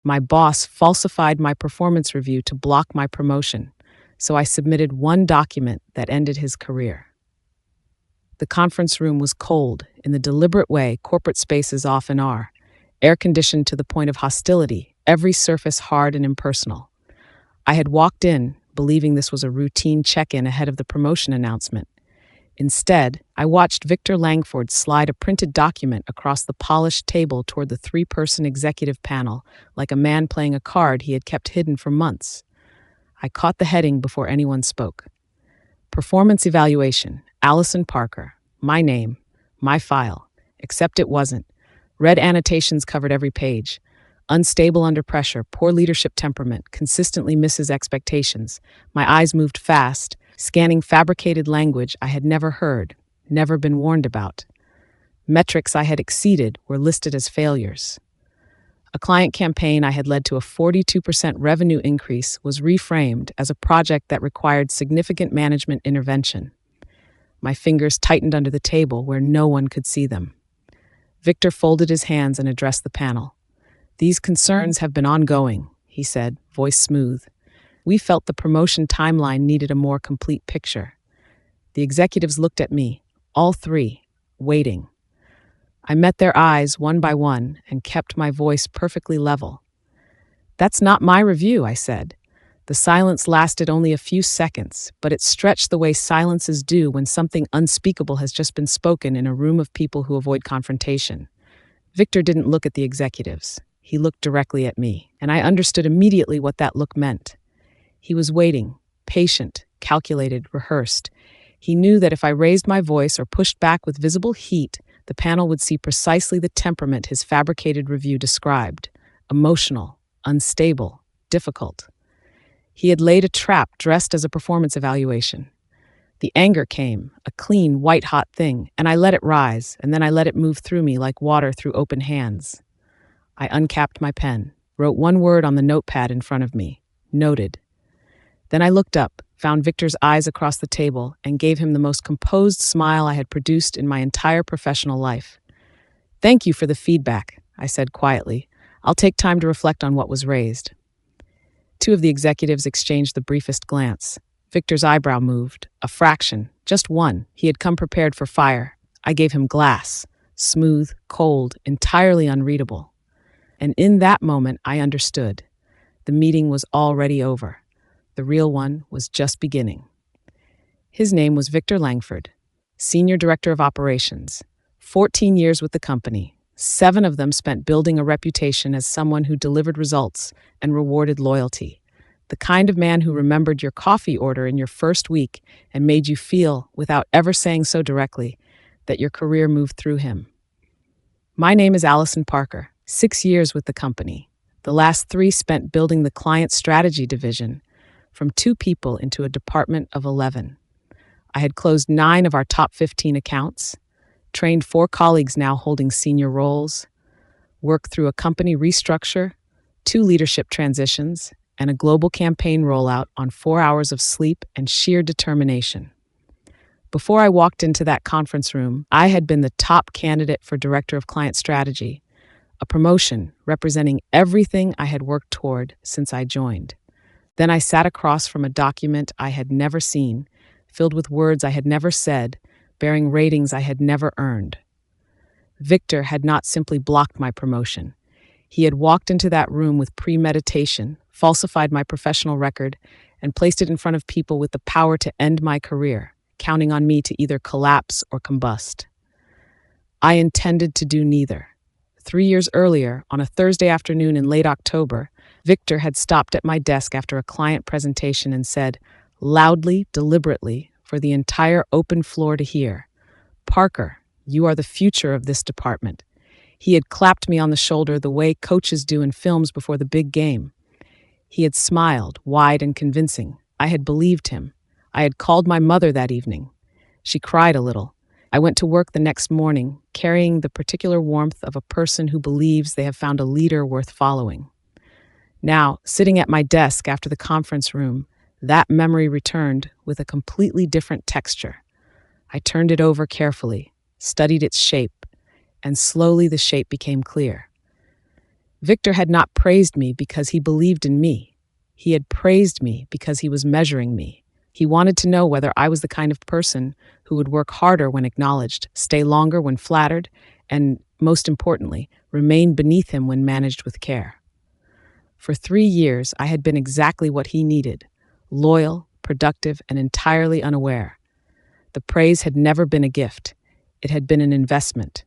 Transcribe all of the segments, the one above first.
My boss falsified my performance review to block my promotion, so I submitted one document that ended his career. The conference room was cold, in the deliberate way corporate spaces often are, air-conditioned to the point of hostility, every surface hard and impersonal. I had walked in, believing this was a routine check-in ahead of the promotion announcement. Instead, I watched Victor Langford slide a printed document across the polished table toward the three-person executive panel, like a man playing a card he had kept hidden for months. I caught the heading before anyone spoke. Performance evaluation, Allison Parker, my name, my file, except it wasn't. Red annotations covered every page. Unstable under pressure, poor leadership temperament, consistently misses expectations. My eyes moved fast, scanning fabricated language I had never heard, never been warned about. Metrics I had exceeded were listed as failures. A client campaign I had led to a 42% revenue increase was reframed as a project that required significant management intervention. My fingers tightened under the table where no one could see them. Victor folded his hands and addressed the panel. "These concerns have been ongoing," he said, voice smooth. "We felt the promotion timeline needed a more complete picture." The executives looked at me, all three, waiting. I met their eyes one by one and kept my voice perfectly level. "That's not my review," I said. The silence lasted only a few seconds, but it stretched the way silences do when something unspeakable has just been spoken in a room of people who avoid confrontation. Victor didn't look at the executives. He looked directly at me, and I understood immediately what that look meant. He was waiting, patient, calculated, rehearsed. He knew that if I raised my voice or pushed back with visible heat, the panel would see precisely the temperament his fabricated review described: emotional, unstable, difficult. He had laid a trap dressed as a performance evaluation. The anger came, a clean, white-hot thing, and I let it rise, and then I let it move through me like water through open hands. I uncapped my pen, wrote one word on the notepad in front of me, noted. Then I looked up, found Victor's eyes across the table, and gave him the most composed smile I had produced in my entire professional life. "Thank you for the feedback," I said quietly. "I'll take time to reflect on what was raised." Two of the executives exchanged the briefest glance. Victor's eyebrow moved, a fraction, just one. He had come prepared for fire. I gave him glass, smooth, cold, entirely unreadable. And in that moment, I understood. The meeting was already over. The real one was just beginning. His name was Victor Langford, Senior Director of Operations, 14 years with the company, 7 of them spent building a reputation as someone who delivered results and rewarded loyalty. The kind of man who remembered your coffee order in your first week and made you feel, without ever saying so directly, that your career moved through him. My name is Allison Parker, 6 years with the company. The last 3 spent building the client strategy division, from 2 people into a department of 11. I had closed 9 of our top 15 accounts, trained 4 colleagues now holding senior roles, worked through a company restructure, 2 leadership transitions, and a global campaign rollout on 4 hours of sleep and sheer determination. Before I walked into that conference room, I had been the top candidate for Director of Client Strategy, a promotion representing everything I had worked toward since I joined. Then I sat across from a document I had never seen, filled with words I had never said, bearing ratings I had never earned. Victor had not simply blocked my promotion. He had walked into that room with premeditation, falsified my professional record, and placed it in front of people with the power to end my career, counting on me to either collapse or combust. I intended to do neither. 3 years earlier, on a Thursday afternoon in late October, Victor had stopped at my desk after a client presentation and said, loudly, deliberately, for the entire open floor to hear, "Parker, you are the future of this department." He had clapped me on the shoulder the way coaches do in films before the big game. He had smiled, wide and convincing. I had believed him. I had called my mother that evening. She cried a little. I went to work the next morning, carrying the particular warmth of a person who believes they have found a leader worth following. Now, sitting at my desk after the conference room, that memory returned with a completely different texture. I turned it over carefully, studied its shape, and slowly the shape became clear. Victor had not praised me because he believed in me. He had praised me because he was measuring me. He wanted to know whether I was the kind of person who would work harder when acknowledged, stay longer when flattered, and, most importantly, remain beneath him when managed with care. For 3 years, I had been exactly what he needed: loyal, productive, and entirely unaware. The praise had never been a gift. It had been an investment.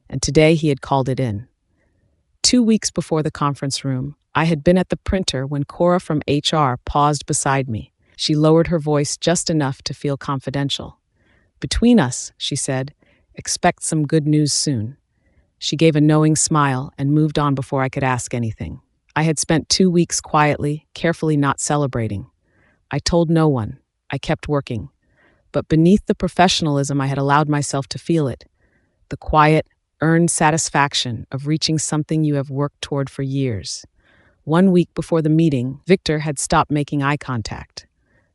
And today he had called it in. 2 weeks before the conference room, I had been at the printer when Cora from HR paused beside me. She lowered her voice just enough to feel confidential. "Between us," she said, "expect some good news soon." She gave a knowing smile and moved on before I could ask anything. I had spent 2 weeks quietly, carefully not celebrating. I told no one. I kept working. But beneath the professionalism, I had allowed myself to feel it. The quiet, earned satisfaction of reaching something you have worked toward for years. 1 week before the meeting, Victor had stopped making eye contact.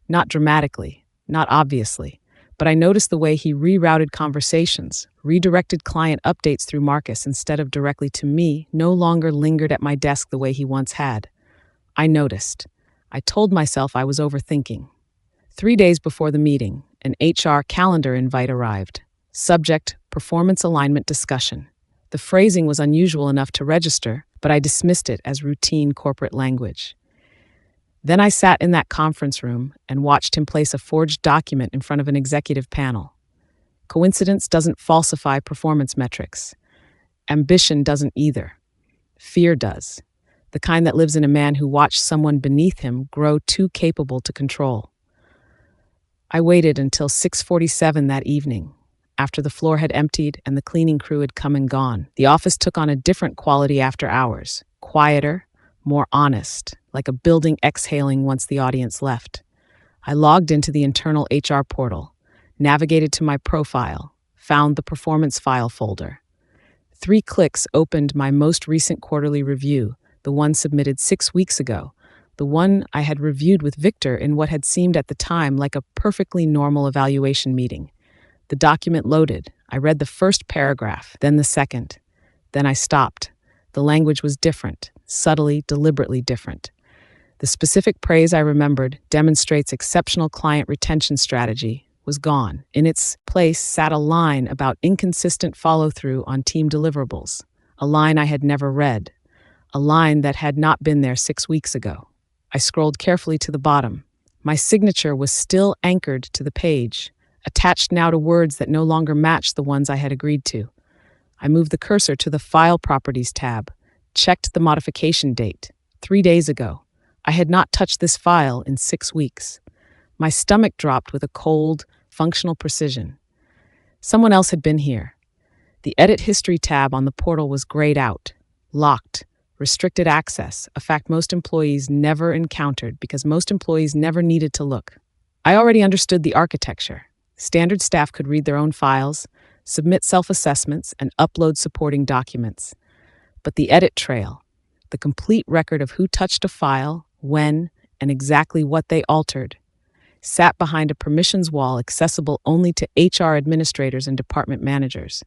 Not dramatically, not obviously, but I noticed the way he rerouted conversations, redirected client updates through Marcus instead of directly to me, no longer lingered at my desk the way he once had. I noticed. I told myself I was overthinking. 3 days before the meeting, an HR calendar invite arrived. Subject: performance alignment discussion. The phrasing was unusual enough to register, but I dismissed it as routine corporate language. Then I sat in that conference room and watched him place a forged document in front of an executive panel. Coincidence doesn't falsify performance metrics. Ambition doesn't either. Fear does. The kind that lives in a man who watched someone beneath him grow too capable to control. I waited until 6:47 that evening. After the floor had emptied and the cleaning crew had come and gone, the office took on a different quality after hours, quieter, more honest, like a building exhaling once the audience left. I logged into the internal HR portal, navigated to my profile, found the performance file folder. 3 clicks opened my most recent quarterly review, the one submitted 6 weeks ago, the one I had reviewed with Victor in what had seemed at the time like a perfectly normal evaluation meeting. The document loaded. I read the first paragraph, then the second. Then I stopped. The language was different, subtly, deliberately different. The specific praise I remembered, demonstrates exceptional client retention strategy, was gone. In its place sat a line about inconsistent follow-through on team deliverables, a line I had never read, a line that had not been there 6 weeks ago. I scrolled carefully to the bottom. My signature was still anchored to the page, attached now to words that no longer matched the ones I had agreed to. I moved the cursor to the File Properties tab, checked the modification date, 3 days ago. I had not touched this file in 6 weeks. My stomach dropped with a cold, functional precision. Someone else had been here. The Edit History tab on the portal was grayed out, locked, restricted access, a fact most employees never encountered because most employees never needed to look. I already understood the architecture. Standard staff could read their own files, submit self-assessments, and upload supporting documents. But the edit trail, the complete record of who touched a file, when, and exactly what they altered, sat behind a permissions wall accessible only to HR administrators and department managers.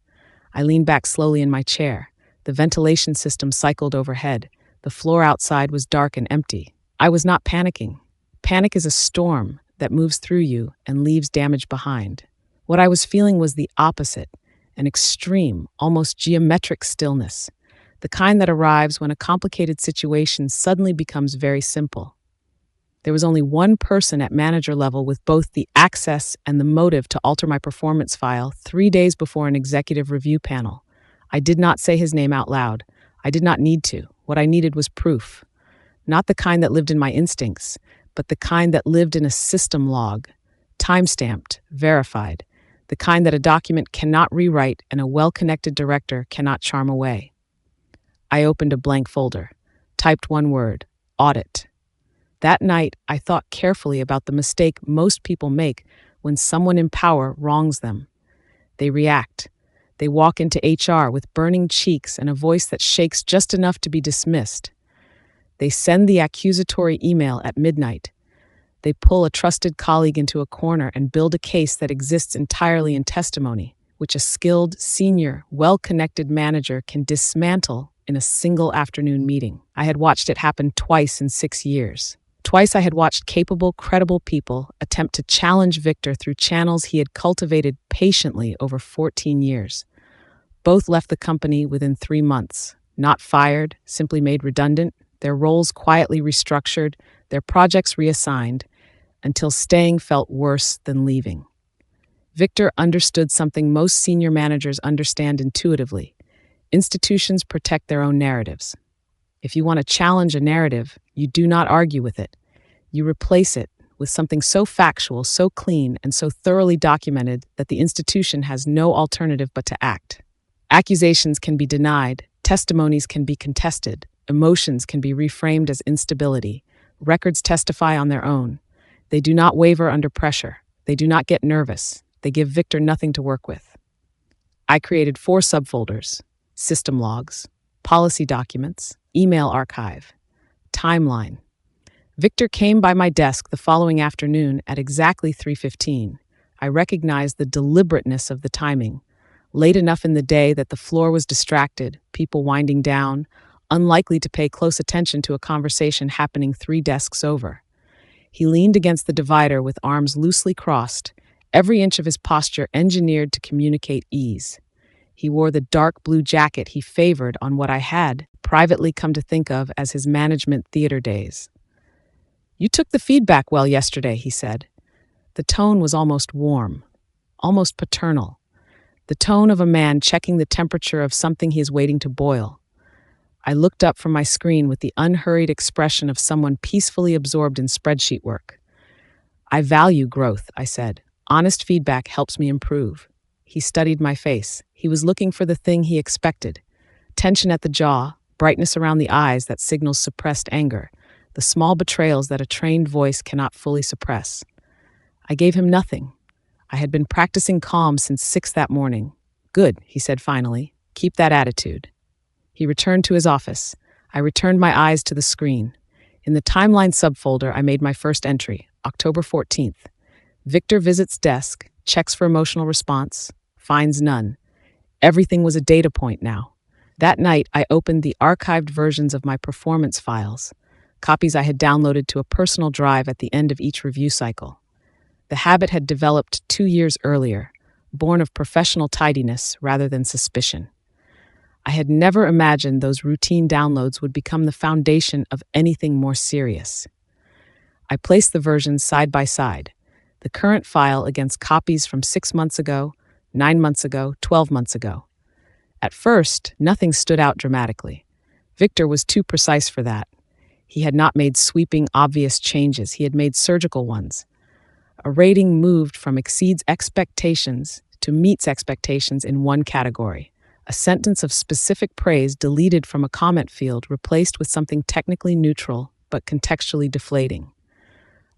I leaned back slowly in my chair. The ventilation system cycled overhead. The floor outside was dark and empty. I was not panicking. Panic is a storm that moves through you and leaves damage behind. What I was feeling was the opposite, an extreme, almost geometric stillness, the kind that arrives when a complicated situation suddenly becomes very simple. There was only one person at manager level with both the access and the motive to alter my performance file 3 days before an executive review panel. I did not say his name out loud. I did not need to. What I needed was proof. Not the kind that lived in my instincts, but the kind that lived in a system log, time-stamped, verified, the kind that a document cannot rewrite and a well-connected director cannot charm away. I opened a blank folder, typed one word: audit. That night, I thought carefully about the mistake most people make when someone in power wrongs them. They react. They walk into HR with burning cheeks and a voice that shakes just enough to be dismissed. They send the accusatory email at midnight. They pull a trusted colleague into a corner and build a case that exists entirely in testimony, which a skilled, senior, well-connected manager can dismantle in a single afternoon meeting. I had watched it happen twice in 6 years. Twice I had watched capable, credible people attempt to challenge Victor through channels he had cultivated patiently over 14 years. Both left the company within 3 months, not fired, simply made redundant, their roles quietly restructured, their projects reassigned, until staying felt worse than leaving. Victor understood something most senior managers understand intuitively. Institutions protect their own narratives. If you want to challenge a narrative, you do not argue with it. You replace it with something so factual, so clean, and so thoroughly documented that the institution has no alternative but to act. Accusations can be denied, testimonies can be contested, emotions can be reframed as instability, records testify on their own. They do not waver under pressure. They do not get nervous. They give Victor nothing to work with. I created 4 subfolders: system logs, policy documents, email archive, timeline. Victor came by my desk the following afternoon at exactly 3:15. I recognized the deliberateness of the timing. Late enough in the day that the floor was distracted, people winding down, unlikely to pay close attention to a conversation happening 3 desks over. He leaned against the divider with arms loosely crossed, every inch of his posture engineered to communicate ease. He wore the dark blue jacket he favored on what I had privately come to think of as his management theater days. "You took the feedback well yesterday," he said. The tone was almost warm, almost paternal. The tone of a man checking the temperature of something he is waiting to boil. I looked up from my screen with the unhurried expression of someone peacefully absorbed in spreadsheet work. "I value growth," I said. "Honest feedback helps me improve." He studied my face. He was looking for the thing he expected. Tension at the jaw, brightness around the eyes that signals suppressed anger, the small betrayals that a trained voice cannot fully suppress. I gave him nothing. I had been practicing calm since 6 that morning. "Good," he said finally. "Keep that attitude." He returned to his office. I returned my eyes to the screen. In the timeline subfolder, I made my first entry, October 14th. Victor visits desk, checks for emotional response, finds none. Everything was a data point now. That night, I opened the archived versions of my performance files, copies I had downloaded to a personal drive at the end of each review cycle. The habit had developed 2 years earlier, born of professional tidiness rather than suspicion. I had never imagined those routine downloads would become the foundation of anything more serious. I placed the versions side by side, the current file against copies from 6 months ago, 9 months ago, 12 months ago. At first, nothing stood out dramatically. Victor was too precise for that. He had not made sweeping, obvious changes. He had made surgical ones. A rating moved from exceeds expectations to meets expectations in one category. A sentence of specific praise deleted from a comment field replaced with something technically neutral but contextually deflating.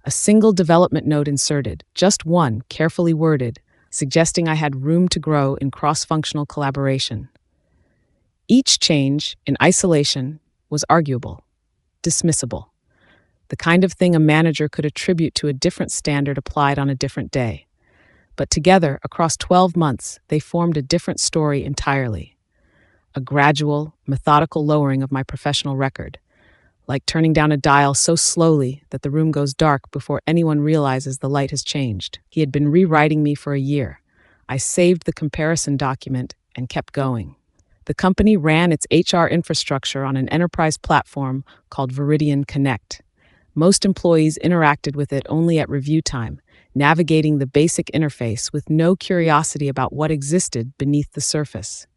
A single development note inserted, just one, carefully worded, suggesting I had room to grow in cross-functional collaboration. Each change, in isolation, was arguable, dismissible. The kind of thing a manager could attribute to a different standard applied on a different day. But together, across 12 months, they formed a different story entirely. A gradual, methodical lowering of my professional record, like turning down a dial so slowly that the room goes dark before anyone realizes the light has changed. He had been rewriting me for a year. I saved the comparison document and kept going. The company ran its HR infrastructure on an enterprise platform called Veridian Connect. Most employees interacted with it only at review time, navigating the basic interface with no curiosity about what existed beneath the surface.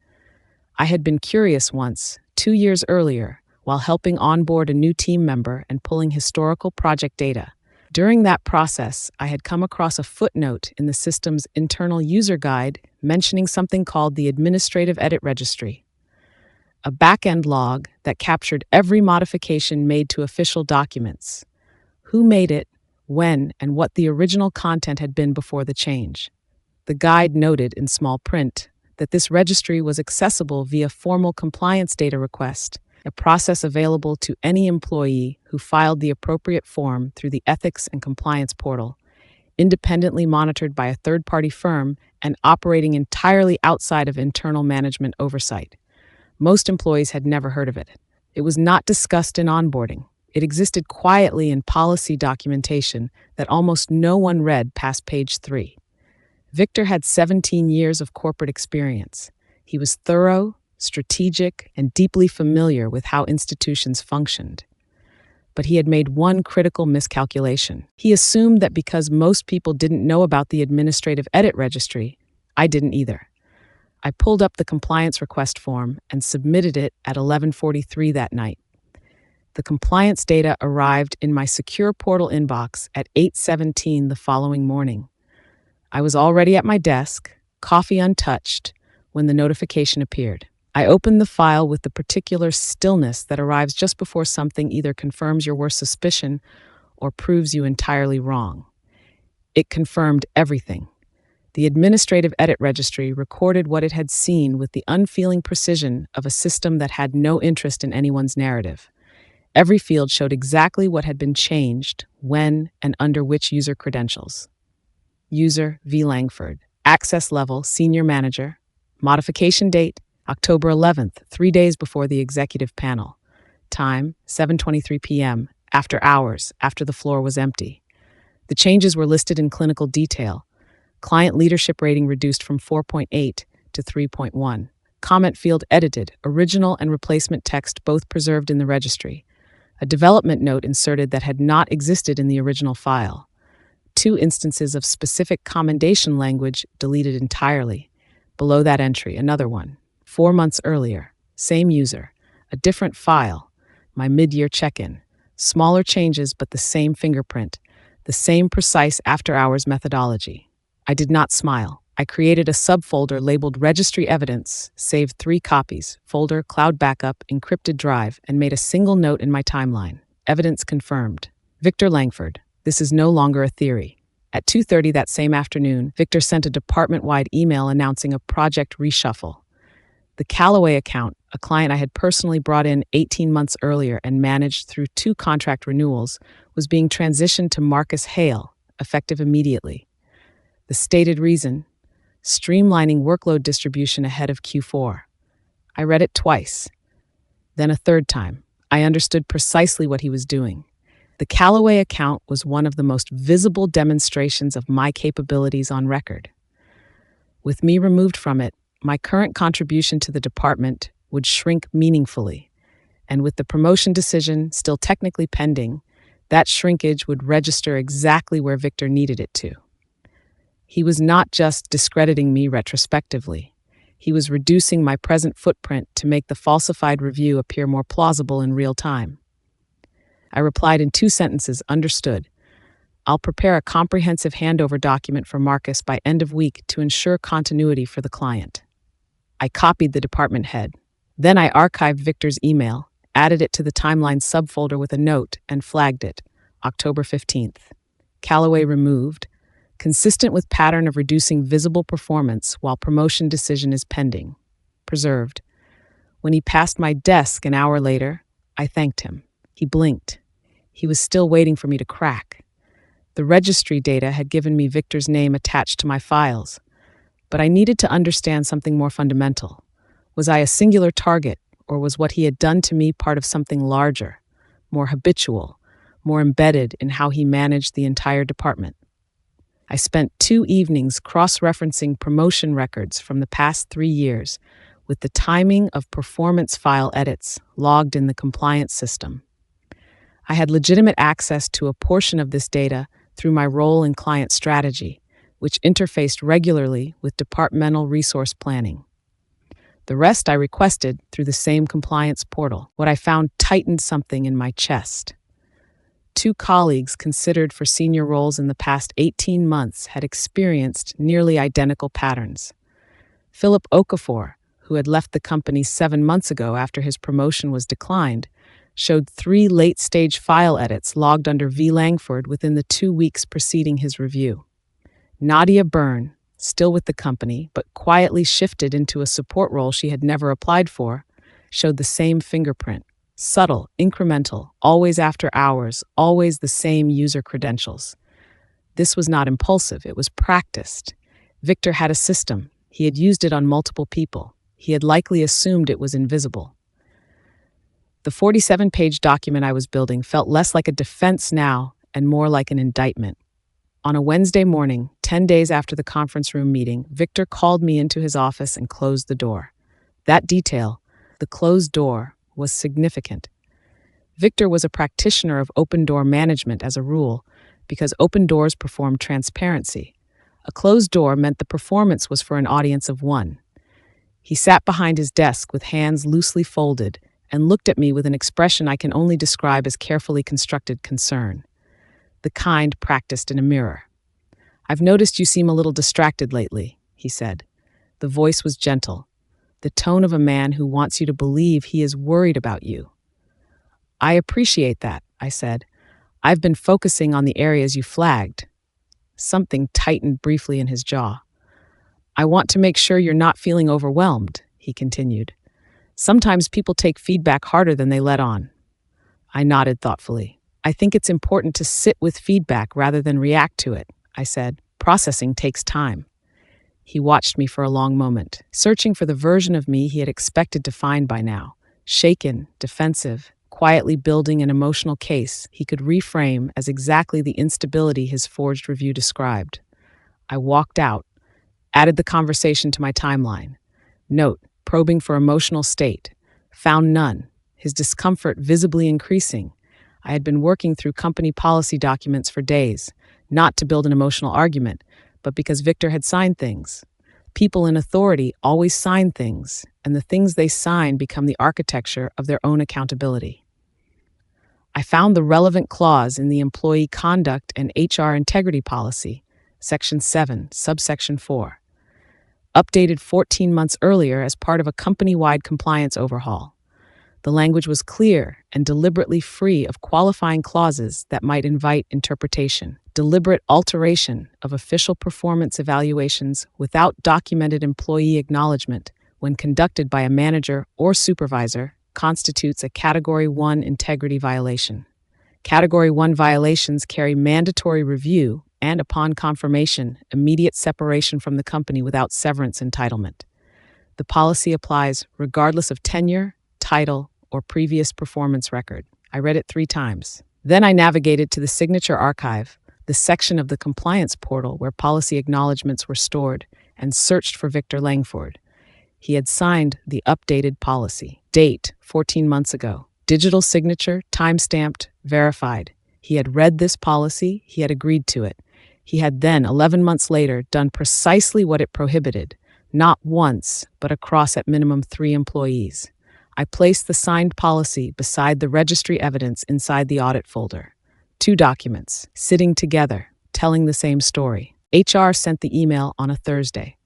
I had been curious once, 2 years earlier, while helping onboard a new team member and pulling historical project data. During that process, I had come across a footnote in the system's internal user guide mentioning something called the Administrative Edit Registry, a back-end log that captured every modification made to official documents, who made it, when, and what the original content had been before the change. The guide noted in small print that this registry was accessible via formal compliance data request, a process available to any employee who filed the appropriate form through the Ethics and Compliance portal, independently monitored by a third-party firm and operating entirely outside of internal management oversight. Most employees had never heard of it. It was not discussed in onboarding. It existed quietly in policy documentation that almost no one read past page 3. Victor had 17 years of corporate experience. He was thorough, strategic, and deeply familiar with how institutions functioned. But he had made one critical miscalculation. He assumed that because most people didn't know about the administrative edit registry, I didn't either. I pulled up the compliance request form and submitted it at 11:43 that night. The compliance data arrived in my secure portal inbox at 8:17 the following morning. I was already at my desk, coffee untouched, when the notification appeared. I opened the file with the particular stillness that arrives just before something either confirms your worst suspicion or proves you entirely wrong. It confirmed everything. The administrative edit registry recorded what it had seen with the unfeeling precision of a system that had no interest in anyone's narrative. Every field showed exactly what had been changed, when, and under which user credentials. User V. Langford. Access level Senior Manager. Modification date October 11th, 3 days before the executive panel. Time 7:23 p.m., after hours, after the floor was empty. The changes were listed in clinical detail. Client leadership rating reduced from 4.8 to 3.1. Comment field edited, original and replacement text both preserved in the registry. A development note inserted that had not existed in the original file. 2 instances of specific commendation language deleted entirely. Below that entry, another one. 4 months earlier, same user, a different file, my mid-year check-in. Smaller changes but the same fingerprint, the same precise after-hours methodology. I did not smile. I created a subfolder labeled Registry Evidence, saved 3 copies, folder, cloud backup, encrypted drive, and made a single note in my timeline. Evidence confirmed. Victor Langford. This is no longer a theory. At 2:30 that same afternoon, Victor sent a department-wide email announcing a project reshuffle. The Callaway account, a client I had personally brought in 18 months earlier and managed through 2 contract renewals, was being transitioned to Marcus Hale, effective immediately. The stated reason: streamlining workload distribution ahead of Q4. I read it twice. Then a third time. I understood precisely what he was doing. The Callaway account was one of the most visible demonstrations of my capabilities on record. With me removed from it, my current contribution to the department would shrink meaningfully, and with the promotion decision still technically pending, that shrinkage would register exactly where Victor needed it to. He was not just discrediting me retrospectively. He was reducing my present footprint to make the falsified review appear more plausible in real time. I replied in 2 sentences, understood. I'll prepare a comprehensive handover document for Marcus by end of week to ensure continuity for the client. I copied the department head. Then I archived Victor's email, added it to the timeline subfolder with a note, and flagged it, October 15th. Callaway removed, consistent with pattern of reducing visible performance while promotion decision is pending. Preserved. When he passed my desk an hour later, I thanked him. He blinked. He was still waiting for me to crack. The registry data had given me Victor's name attached to my files, but I needed to understand something more fundamental. Was I a singular target, or was what he had done to me part of something larger, more habitual, more embedded in how he managed the entire department? I spent 2 evenings cross-referencing promotion records from the past 3 years with the timing of performance file edits logged in the compliance system. I had legitimate access to a portion of this data through my role in client strategy, which interfaced regularly with departmental resource planning. The rest I requested through the same compliance portal. What I found tightened something in my chest. 2 colleagues considered for senior roles in the past 18 months had experienced nearly identical patterns. Philip Okafor, who had left the company 7 months ago after his promotion was declined, showed 3 late-stage file edits logged under V. Langford within the 2 weeks preceding his review. Nadia Byrne, still with the company, but quietly shifted into a support role she had never applied for, showed the same fingerprint. Subtle, incremental, always after hours, always the same user credentials. This was not impulsive, it was practiced. Victor had a system. He had used it on multiple people. He had likely assumed it was invisible. The 47-page document I was building felt less like a defense now and more like an indictment. On a Wednesday morning, 10 days after the conference room meeting, Victor called me into his office and closed the door. That detail, the closed door, was significant. Victor was a practitioner of open-door management as a rule, because open doors performed transparency. A closed door meant the performance was for an audience of one. He sat behind his desk with hands loosely folded and looked at me with an expression I can only describe as carefully constructed concern, the kind practiced in a mirror. "I've noticed you seem a little distracted lately," he said. The voice was gentle, the tone of a man who wants you to believe he is worried about you. "I appreciate that," I said. "I've been focusing on the areas you flagged." Something tightened briefly in his jaw. "I want to make sure you're not feeling overwhelmed," he continued. "Sometimes people take feedback harder than they let on." I nodded thoughtfully. "I think it's important to sit with feedback rather than react to it," I said. "Processing takes time." He watched me for a long moment, searching for the version of me he had expected to find by now. Shaken, defensive, quietly building an emotional case he could reframe as exactly the instability his forged review described. I walked out, added the conversation to my timeline. Note, probing for emotional state. Found none, his discomfort visibly increasing. I had been working through company policy documents for days, not to build an emotional argument, but because Victor had signed things. People in authority always sign things, and the things they sign become the architecture of their own accountability. I found the relevant clause in the Employee Conduct and HR Integrity Policy, Section 7, Subsection 4, updated 14 months earlier as part of a company-wide compliance overhaul. The language was clear and deliberately free of qualifying clauses that might invite interpretation. Deliberate alteration of official performance evaluations without documented employee acknowledgement when conducted by a manager or supervisor constitutes a Category 1 integrity violation. Category 1 violations carry mandatory review and, upon confirmation, immediate separation from the company without severance entitlement. The policy applies regardless of tenure, title, or previous performance record. I read it 3 times. Then I navigated to the Signature Archive, the section of the compliance portal where policy acknowledgments were stored, and searched for Victor Langford. He had signed the updated policy. Date, 14 months ago. Digital signature, time-stamped, verified. He had read this policy, he had agreed to it. He had then, 11 months later, done precisely what it prohibited, not once, but across at minimum 3 employees. I placed the signed policy beside the registry evidence inside the audit folder. 2 documents, sitting together, telling the same story. HR sent the email on a Thursday.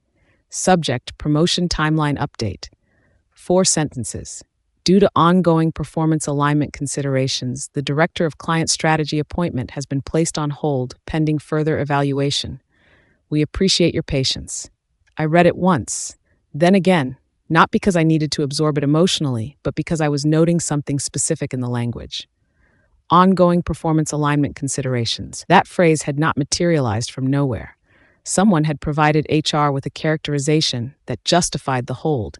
Subject, promotion timeline update. 4 sentences. Due to ongoing performance alignment considerations, the Director of Client Strategy appointment has been placed on hold pending further evaluation. We appreciate your patience. I read it once, then again, not because I needed to absorb it emotionally, but because I was noting something specific in the language. Ongoing performance alignment considerations. That phrase had not materialized from nowhere. Someone had provided HR with a characterization that justified the hold,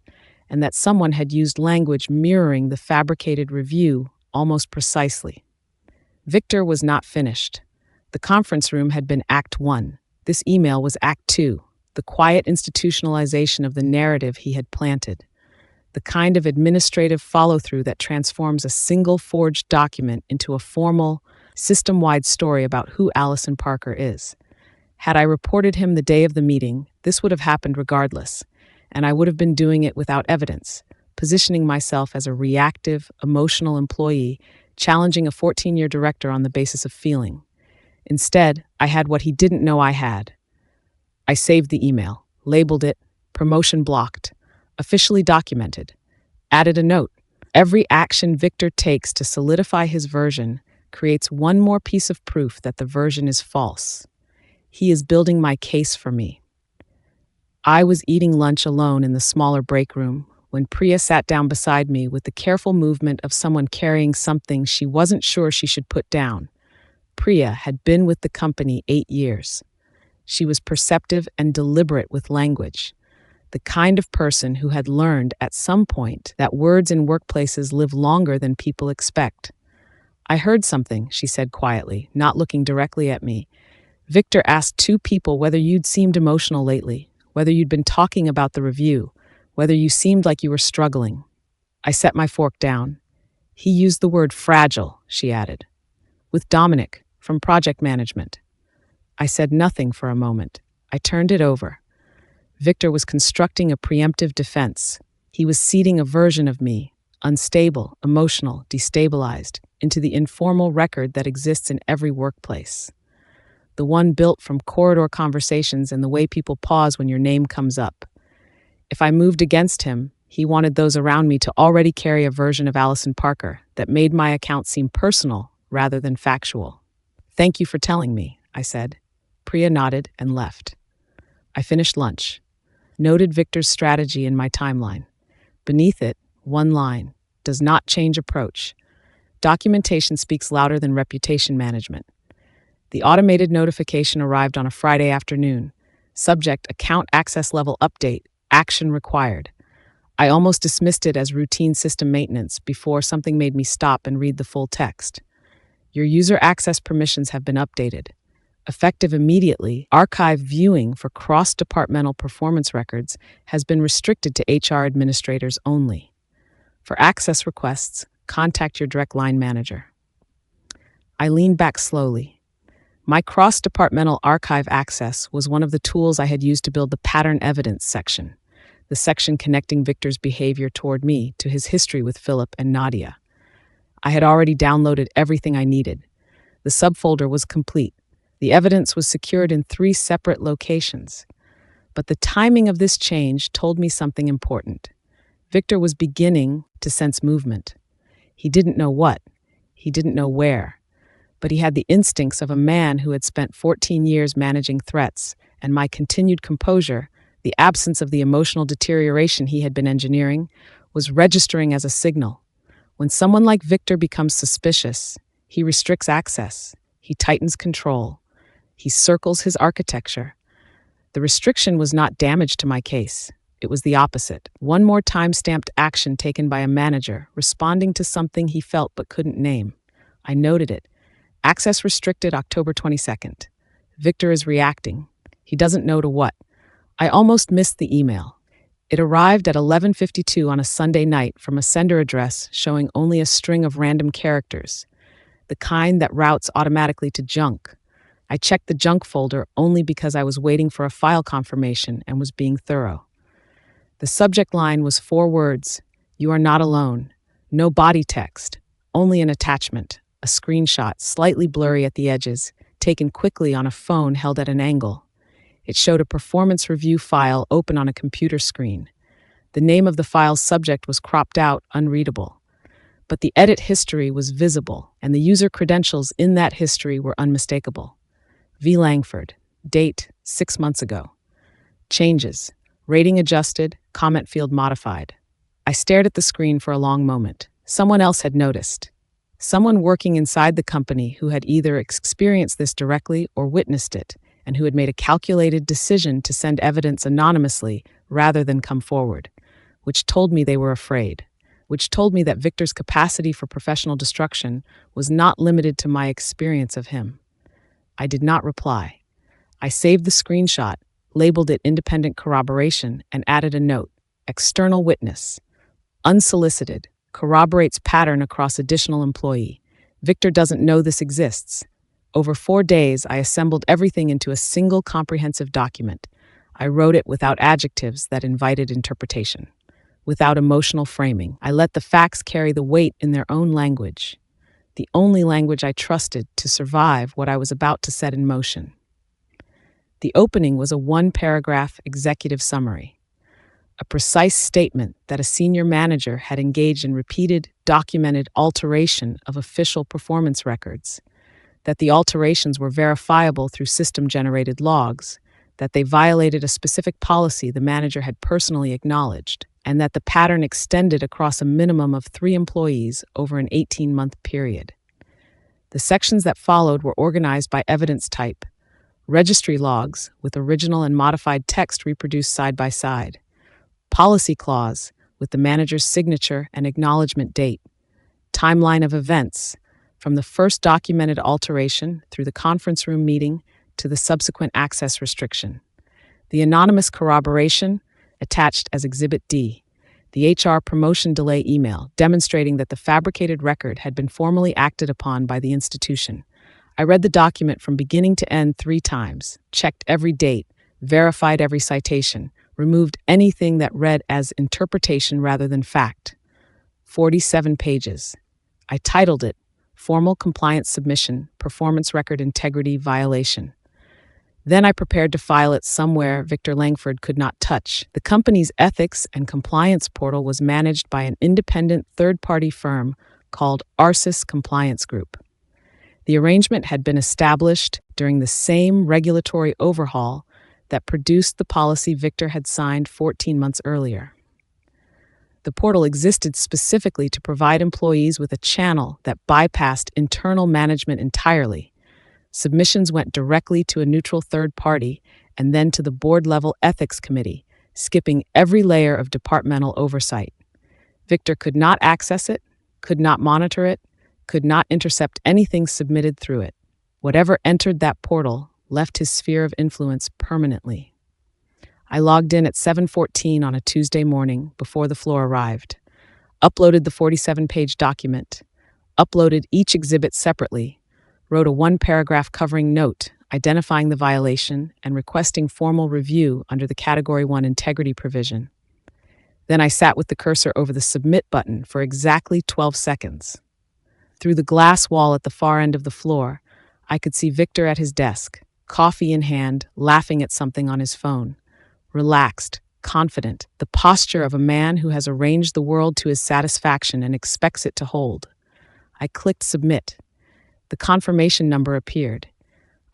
and that someone had used language mirroring the fabricated review almost precisely. Victor was not finished. The conference room had been Act 1. This email was Act 2, the quiet institutionalization of the narrative he had planted. The kind of administrative follow-through that transforms a single forged document into a formal, system-wide story about who Allison Parker is. Had I reported him the day of the meeting, this would have happened regardless, and I would have been doing it without evidence, positioning myself as a reactive, emotional employee, challenging a 14-year director on the basis of feeling. Instead, I had what he didn't know I had. I saved the email, labeled it, promotion blocked, officially documented, added a note. Every action Victor takes to solidify his version creates one more piece of proof that the version is false. He is building my case for me. I was eating lunch alone in the smaller break room when Priya sat down beside me with the careful movement of someone carrying something she wasn't sure she should put down. Priya had been with the company 8 years. She was perceptive and deliberate with language. the kind of person who had learned at some point that words in workplaces live longer than people expect. "I heard something," she said quietly, not looking directly at me. "Victor asked two people whether you'd seemed emotional lately, whether you'd been talking about the review, whether you seemed like you were struggling." I set my fork down. "He used the word fragile," she added. "With Dominic, from project management." I said nothing for a moment. I turned it over. Victor was constructing a preemptive defense. He was seeding a version of me, unstable, emotional, destabilized, into the informal record that exists in every workplace. The one built from corridor conversations and the way people pause when your name comes up. If I moved against him, he wanted those around me to already carry a version of Allison Parker that made my account seem personal rather than factual. "Thank you for telling me," I said. Priya nodded and left. I finished lunch. Noted Victor's strategy in my timeline. Beneath it, one line: does not change approach. Documentation speaks louder than reputation management. The automated notification arrived on a Friday afternoon. Subject: account access level update. Action required. I almost dismissed it as routine system maintenance before something made me stop and read the full text. Your user access permissions have been updated. Effective immediately, archive viewing for cross-departmental performance records has been restricted to HR administrators only. For access requests, contact your direct line manager. I leaned back slowly. My cross-departmental archive access was one of the tools I had used to build the pattern evidence section, the section connecting Victor's behavior toward me to his history with Philip and Nadia. I had already downloaded everything I needed. The subfolder was complete. The evidence was secured in 3 separate locations. But the timing of this change told me something important. Victor was beginning to sense movement. He didn't know what. He didn't know where. But he had the instincts of a man who had spent 14 years managing threats, and my continued composure, the absence of the emotional deterioration he had been engineering, was registering as a signal. When someone like Victor becomes suspicious, he restricts access. He tightens control. He circles his architecture. The restriction was not damage to my case. It was the opposite. One more time-stamped action taken by a manager, responding to something he felt but couldn't name. I noted it. Access restricted October 22nd. Victor is reacting. He doesn't know to what. I almost missed the email. It arrived at 11:52 on a Sunday night from a sender address showing only a string of random characters, the kind that routes automatically to junk. I checked the junk folder only because I was waiting for a file confirmation and was being thorough. The subject line was 4 words: "You are not alone." No body text, only an attachment, a screenshot slightly blurry at the edges, taken quickly on a phone held at an angle. It showed a performance review file open on a computer screen. The name of the file's subject was cropped out, unreadable. But the edit history was visible, and the user credentials in that history were unmistakable. V. Langford, date 6 months ago. Changes: rating adjusted, comment field modified. I stared at the screen for a long moment. Someone else had noticed. Someone working inside the company who had either experienced this directly or witnessed it, and who had made a calculated decision to send evidence anonymously rather than come forward, which told me they were afraid, which told me that Victor's capacity for professional destruction was not limited to my experience of him. I did not reply. I saved the screenshot, labeled it independent corroboration, and added a note: external witness. Unsolicited. Corroborates pattern across additional employee. Victor doesn't know this exists. Over 4 days, I assembled everything into a single comprehensive document. I wrote it without adjectives that invited interpretation. Without emotional framing, I let the facts carry the weight in their own language. The only language I trusted to survive what I was about to set in motion. The opening was a 1-paragraph executive summary, a precise statement that a senior manager had engaged in repeated, documented alteration of official performance records, that the alterations were verifiable through system-generated logs, that they violated a specific policy the manager had personally acknowledged, and that the pattern extended across a minimum of 3 employees over an 18-month period. The sections that followed were organized by evidence type: registry logs with original and modified text reproduced side by side, policy clause with the manager's signature and acknowledgement date, timeline of events, from the first documented alteration through the conference room meeting to the subsequent access restriction. The anonymous corroboration attached as Exhibit D, the HR promotion delay email demonstrating that the fabricated record had been formally acted upon by the institution. I read the document from beginning to end 3 times, checked every date, verified every citation, removed anything that read as interpretation rather than fact. 47 pages. I titled it, Formal Compliance Submission, Performance Record Integrity Violation. Then I prepared to file it somewhere Victor Langford could not touch. The company's ethics and compliance portal was managed by an independent third-party firm called Arsis Compliance Group. The arrangement had been established during the same regulatory overhaul that produced the policy Victor had signed 14 months earlier. The portal existed specifically to provide employees with a channel that bypassed internal management entirely. Submissions went directly to a neutral third party and then to the board-level ethics committee, skipping every layer of departmental oversight. Victor could not access it, could not monitor it, could not intercept anything submitted through it. Whatever entered that portal left his sphere of influence permanently. I logged in at 7:14 on a Tuesday morning before the floor arrived, uploaded the 47-page document, uploaded each exhibit separately, wrote a 1-paragraph covering note identifying the violation and requesting formal review under the Category 1 integrity provision. Then I sat with the cursor over the submit button for exactly 12 seconds. Through the glass wall at the far end of the floor, I could see Victor at his desk, coffee in hand, laughing at something on his phone. Relaxed, confident, the posture of a man who has arranged the world to his satisfaction and expects it to hold. I clicked submit. The confirmation number appeared.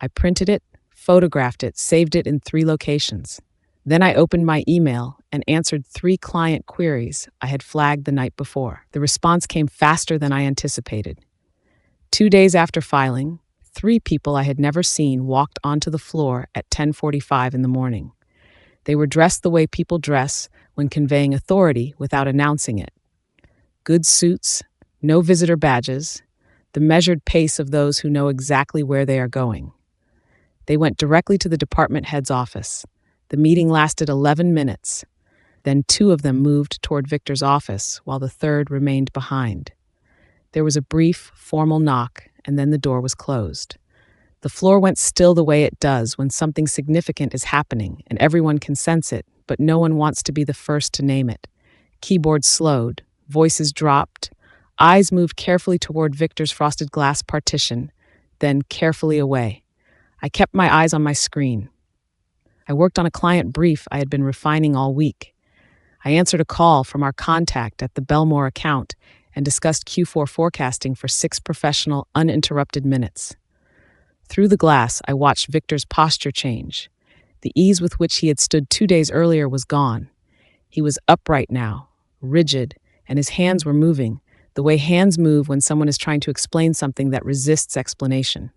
I printed it, photographed it, saved it in 3 locations. Then I opened my email and answered 3 client queries I had flagged the night before. The response came faster than I anticipated. 2 days after filing, 3 people I had never seen walked onto the floor at 10:45 in the morning. They were dressed the way people dress when conveying authority without announcing it. Good suits, no visitor badges, the measured pace of those who know exactly where they are going. They went directly to the department head's office. The meeting lasted 11 minutes. Then 2 of them moved toward Victor's office while the 3rd remained behind. There was a brief, formal knock, and then the door was closed. The floor went still the way it does when something significant is happening and everyone can sense it, but no one wants to be the first to name it. Keyboards slowed, voices dropped, eyes moved carefully toward Victor's frosted glass partition, then carefully away. I kept my eyes on my screen. I worked on a client brief I had been refining all week. I answered a call from our contact at the Belmore account and discussed Q4 forecasting for 6 professional, uninterrupted minutes. Through the glass, I watched Victor's posture change. The ease with which he had stood 2 days earlier was gone. He was upright now, rigid, and his hands were moving, the way hands move when someone is trying to explain something that resists explanation.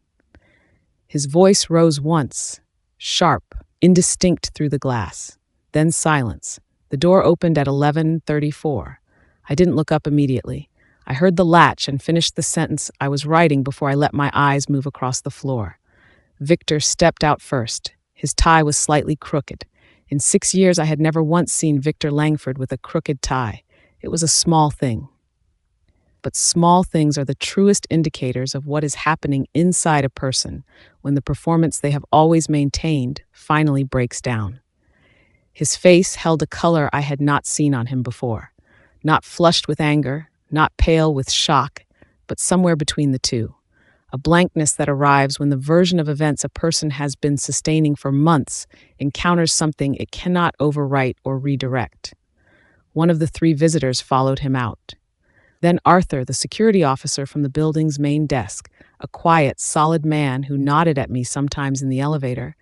His voice rose once, sharp, indistinct through the glass. Then silence. The door opened at 11:34. I didn't look up immediately. I heard the latch and finished the sentence I was writing before I let my eyes move across the floor. Victor stepped out first. His tie was slightly crooked. In 6 years, I had never once seen Victor Langford with a crooked tie. It was a small thing. But small things are the truest indicators of what is happening inside a person when the performance they have always maintained finally breaks down. His face held a color I had not seen on him before, not flushed with anger, not pale with shock, but somewhere between the two. A blankness that arrives when the version of events a person has been sustaining for months encounters something it cannot overwrite or redirect. One of the 3 visitors followed him out. Then Arthur, the security officer from the building's main desk, a quiet, solid man who nodded at me sometimes in the elevator,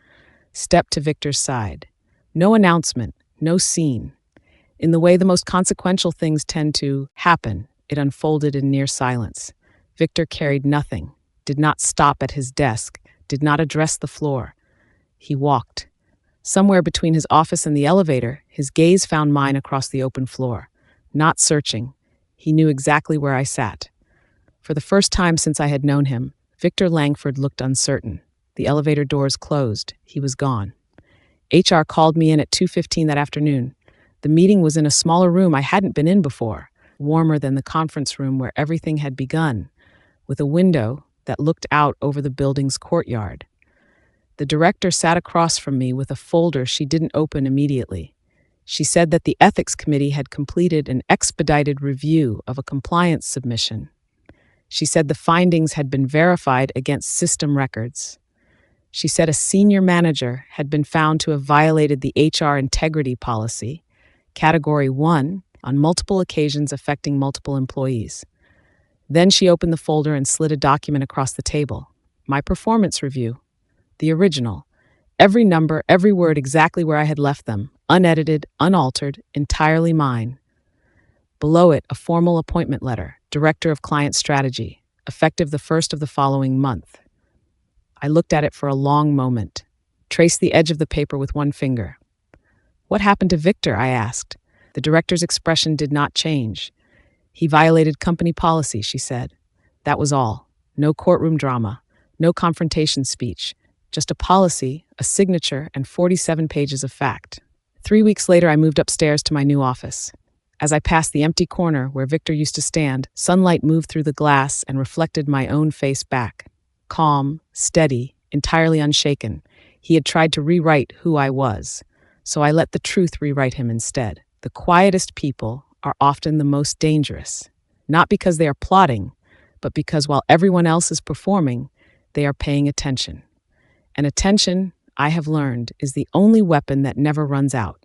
stepped to Victor's side. No announcement, no scene. In the way the most consequential things tend to happen, it unfolded in near silence. Victor carried nothing, did not stop at his desk, did not address the floor. He walked. Somewhere between his office and the elevator, his gaze found mine across the open floor. Not searching, he knew exactly where I sat. For the first time since I had known him, Victor Langford looked uncertain. The elevator doors closed. He was gone. HR called me in at 2:15 that afternoon. The meeting was in a smaller room I hadn't been in before, warmer than the conference room where everything had begun, with a window that looked out over the building's courtyard. The director sat across from me with a folder she didn't open immediately. She said that the ethics committee had completed an expedited review of a compliance submission. She said the findings had been verified against system records. She said a senior manager had been found to have violated the HR integrity policy, Category 1, on multiple occasions affecting multiple employees. Then she opened the folder and slid a document across the table. My performance review. The original. Every number, every word exactly where I had left them, unedited, unaltered, entirely mine. Below it, a formal appointment letter, Director of Client Strategy, effective the first of the following month. I looked at it for a long moment, traced the edge of the paper with one finger. What happened to Victor? I asked. The director's expression did not change. He violated company policy, she said. That was all. No courtroom drama, no confrontation speech, just a policy, a signature, and 47 pages of fact. 3 weeks later, I moved upstairs to my new office. As I passed the empty corner where Victor used to stand, sunlight moved through the glass and reflected my own face back. Calm, steady, entirely unshaken, he had tried to rewrite who I was, so I let the truth rewrite him instead. The quietest people are often the most dangerous, not because they are plotting, but because while everyone else is performing, they are paying attention. And attention, I have learned, is the only weapon that never runs out.